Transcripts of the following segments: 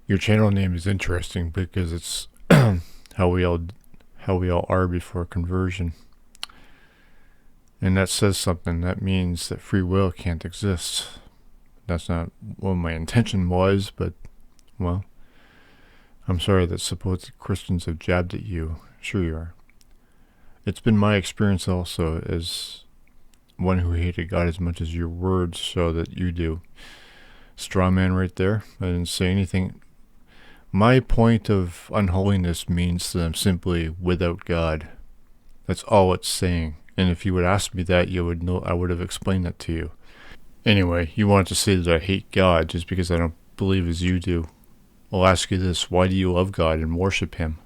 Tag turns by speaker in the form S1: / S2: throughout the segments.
S1: Your channel name is interesting because it's how we all are before conversion. And that says something. That means that free will can't exist. That's not what my intention was, but, well, I'm sorry that supposed Christians have jabbed at you. Sure you are. It's been my experience also as one who hated God as much as your words show that you do. Straw man right there. I didn't say anything. My point of unholiness means that I'm simply without God. That's all it's saying. And if you would ask me that, you would know. I would have explained that to you. Anyway, you want to say that I hate God just because I don't believe as you do. I'll ask you this: why do you love God and worship Him?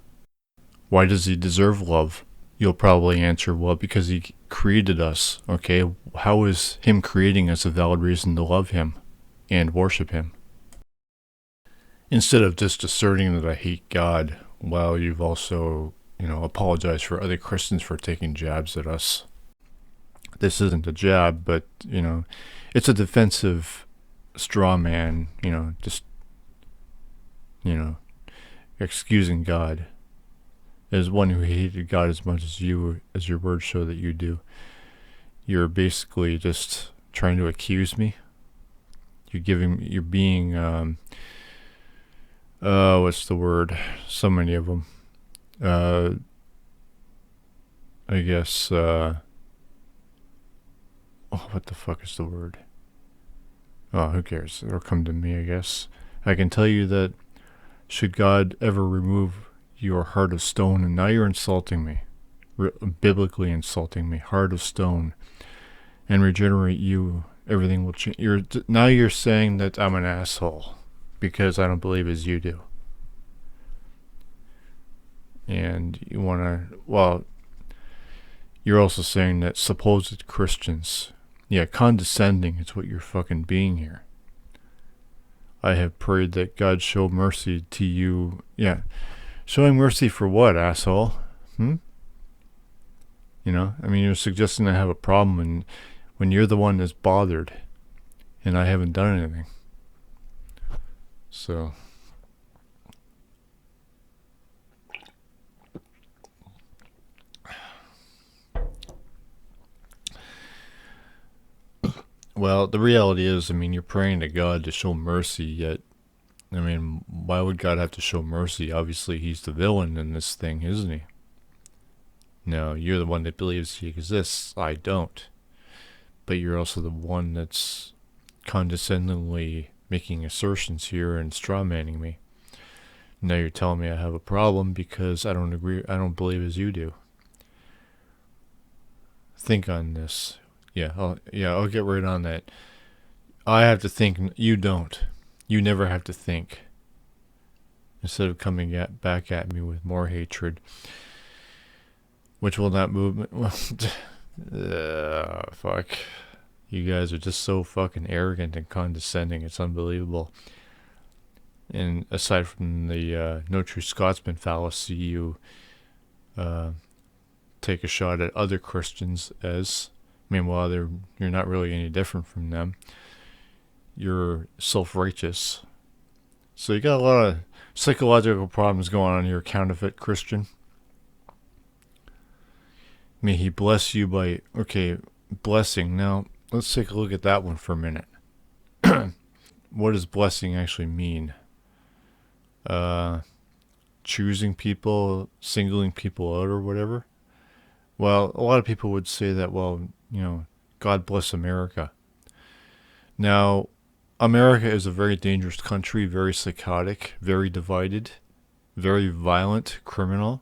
S1: Why does He deserve love? You'll probably answer, well, because He created us. Okay, how is Him creating us a valid reason to love Him and worship Him? Instead of just asserting that I hate God, well, you've also, apologized for other Christians for taking jabs at us. This isn't a jab, but, it's a defensive straw man, just, excusing God as one who hated God as much as you, as your words show that you do. You're basically just trying to accuse me. You're being, what's the word? So many of them. I guess, what the fuck is the word? Oh, who cares? It'll come to me, I guess. I can tell you that should God ever remove your heart of stone, and now you're insulting me, biblically insulting me, heart of stone, and regenerate you, everything will change. Now you're saying that I'm an asshole because I don't believe as you do. And you want to, well, you're also saying that supposed Christians, condescending is what you're fucking being here. I have prayed that God show mercy to you. Yeah. Showing mercy for what, asshole? You're suggesting I have a problem when you're the one that's bothered and I haven't done anything. So, well, the reality is, you're praying to God to show mercy, yet, why would God have to show mercy? Obviously, He's the villain in this thing, isn't He? No, you're the one that believes He exists. I don't. But you're also the one that's condescendingly making assertions here and strawmanning me. Now you're telling me I have a problem because I don't believe as you do. Think on this. I'll get right on that. I have to think, you don't. You never have to think. Instead of coming back at me with more hatred, which will not move me. Fuck. You guys are just so fucking arrogant and condescending. It's unbelievable. And aside from the no true Scotsman fallacy, you take a shot at other Christians as, meanwhile, you're not really any different from them. You're self-righteous. So you got a lot of psychological problems going on here, counterfeit Christian. May He bless you by, blessing. Now, let's take a look at that one for a minute. What does blessing actually mean? Choosing people, singling people out or whatever? Well, a lot of people would say that, God bless America. Now, America is a very dangerous country, very psychotic, very divided, very violent, criminal,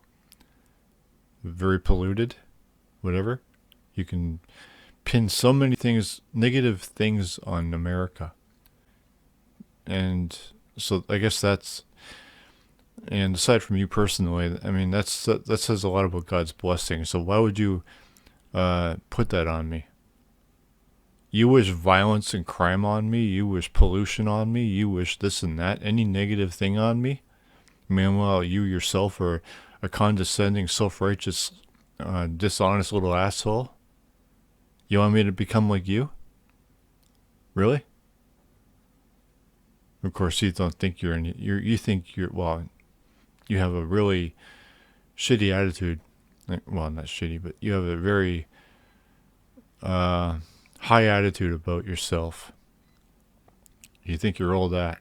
S1: very polluted, whatever. You can pin so many things, negative things on America. And so I guess and aside from you personally, that says a lot about God's blessing. So why would you put that on me? You wish violence and crime on me. You wish pollution on me. You wish this and that. Any negative thing on me. Meanwhile, you yourself are a condescending, self-righteous, dishonest little asshole. You want me to become like you? Really? Of course, you don't think you think well, you have a really shitty attitude. Well, not shitty, but you have a very high attitude about yourself. You think you're all that.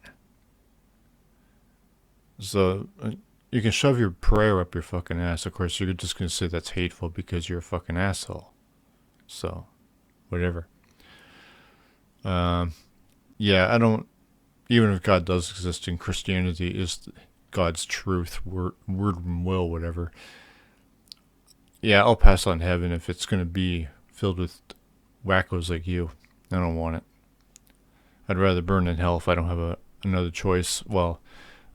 S1: So you can shove your prayer up your fucking ass. Of course, you're just gonna say that's hateful because you're a fucking asshole. So, whatever. Yeah, I don't. Even if God does exist and Christianity is God's truth, word and will, whatever. Yeah, I'll pass on heaven if it's gonna be filled with wackos like you. I don't want it. I'd rather burn in hell if I don't have another choice. Well,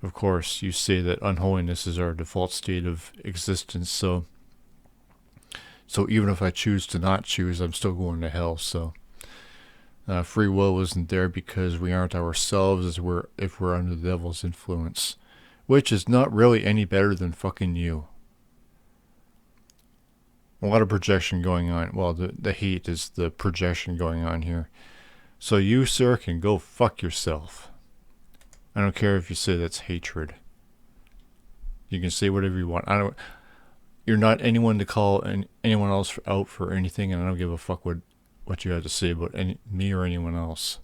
S1: of course, you say that unholiness is our default state of existence, so even if I choose to not choose, I'm still going to hell. So free will isn't there because we aren't ourselves if we're under the devil's influence, which is not really any better than fucking you. A lot of projection going on. Well, the hate is the projection going on here. So you, sir, can go fuck yourself. I don't care if you say that's hatred. You can say whatever you want. You're not anyone to call anyone else out for anything, and I don't give a fuck what you have to say about me or anyone else.